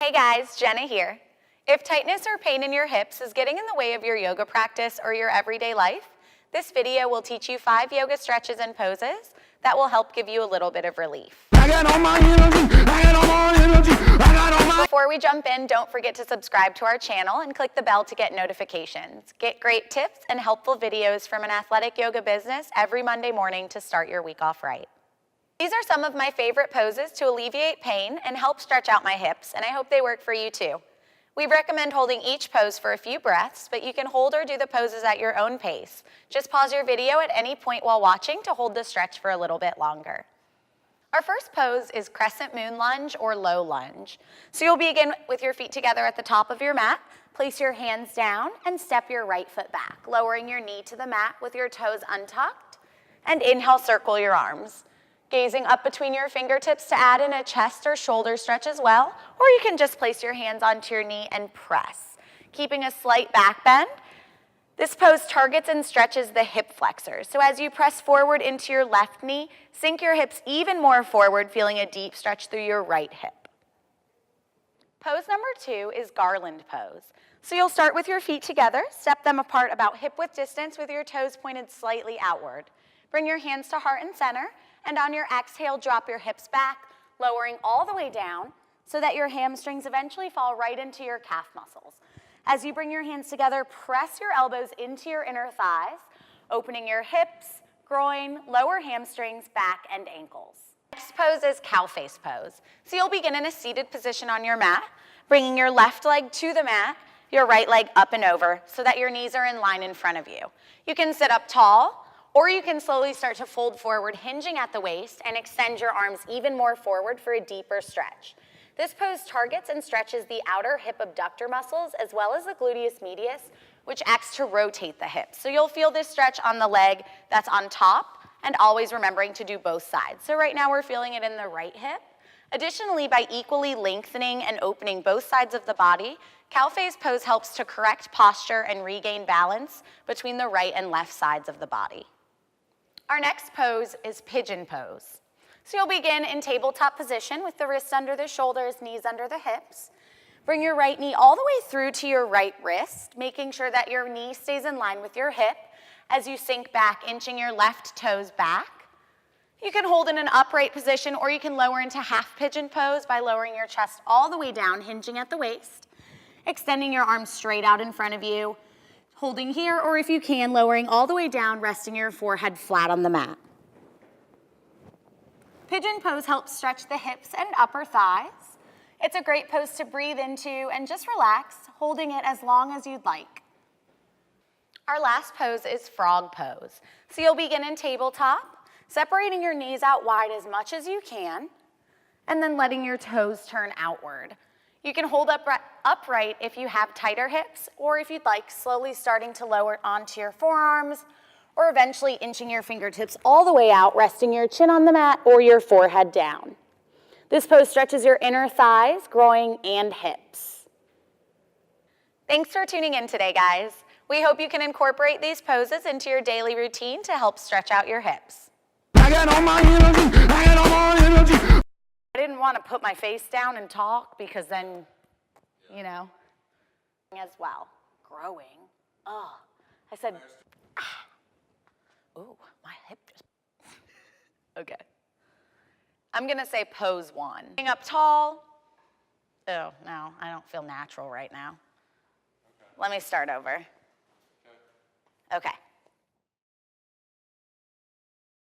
Hey guys, Jenna here. If tightness or pain in your hips is getting in the way of your yoga practice or your everyday life, this video will teach you 5 yoga stretches and poses that will help give you a little bit of relief. Before we jump in, don't forget to subscribe to our channel and click the bell to get notifications. Get great tips and helpful videos from an athletic yoga business every Monday morning to start your week off right. These are some of my favorite poses to alleviate pain and help stretch out my hips, and I hope they work for you too. We recommend holding each pose for a few breaths, but you can hold or do the poses at your own pace. Just pause your video at any point while watching to hold the stretch for a little bit longer. Our first pose is Crescent Moon Lunge or Low Lunge. So you'll begin with your feet together at the top of your mat, place your hands down, and step your right foot back, lowering your knee to the mat with your toes untucked, and inhale, circle your arms. Gazing up between your fingertips to add in a chest or shoulder stretch as well, or you can just place your hands onto your knee and press, keeping a slight back bend. This pose targets and stretches the hip flexors. So as you press forward into your left knee, sink your hips even more forward, feeling a deep stretch through your right hip. Pose number 2 is Garland pose. So you'll start with your feet together, step them apart about hip-width distance with your toes pointed slightly outward. Bring your hands to heart and center, and on your exhale, drop your hips back, lowering all the way down so that your hamstrings eventually fall right into your calf muscles. As you bring your hands together, press your elbows into your inner thighs, opening your hips, groin, lower hamstrings, back, and ankles. Next pose is cow face pose. So you'll begin in a seated position on your mat, bringing your left leg to the mat, your right leg up and over so that your knees are in line in front of you. You can sit up tall, or you can slowly start to fold forward, hinging at the waist, and extend your arms even more forward for a deeper stretch. This pose targets and stretches the outer hip abductor muscles as well as the gluteus medius, which acts to rotate the hips. So you'll feel this stretch on the leg that's on top, and always remembering to do both sides. So right now we're feeling it in the right hip. Additionally, by equally lengthening and opening both sides of the body, cow face pose helps to correct posture and regain balance between the right and left sides of the body. Our next pose is Pigeon Pose. So you'll begin in tabletop position with the wrists under the shoulders, knees under the hips. Bring your right knee all the way through to your right wrist, making sure that your knee stays in line with your hip as you sink back, inching your left toes back. You can hold in an upright position, or you can lower into half pigeon pose by lowering your chest all the way down, hinging at the waist, extending your arms straight out in front of you, holding here, or if you can, lowering all the way down, resting your forehead flat on the mat. Pigeon pose helps stretch the hips and upper thighs. It's a great pose to breathe into and just relax, holding it as long as you'd like. Our last pose is frog pose. So you'll begin in tabletop, separating your knees out wide as much as you can, and then letting your toes turn outward. You can hold upright if you have tighter hips, or if you'd like, slowly starting to lower onto your forearms, or eventually inching your fingertips all the way out, resting your chin on the mat or your forehead down. This pose stretches your inner thighs, groin, and hips. Thanks for tuning in today, guys. We hope you can incorporate these poses into your daily routine to help stretch out your hips. I didn't want to put my face down and talk because then, you know, as well. Growing. Oh, I said, ooh, my hip just, okay. I'm going to say pose 1. Being up tall. Oh, no, I don't feel natural right now. Okay. Let me start over. Okay.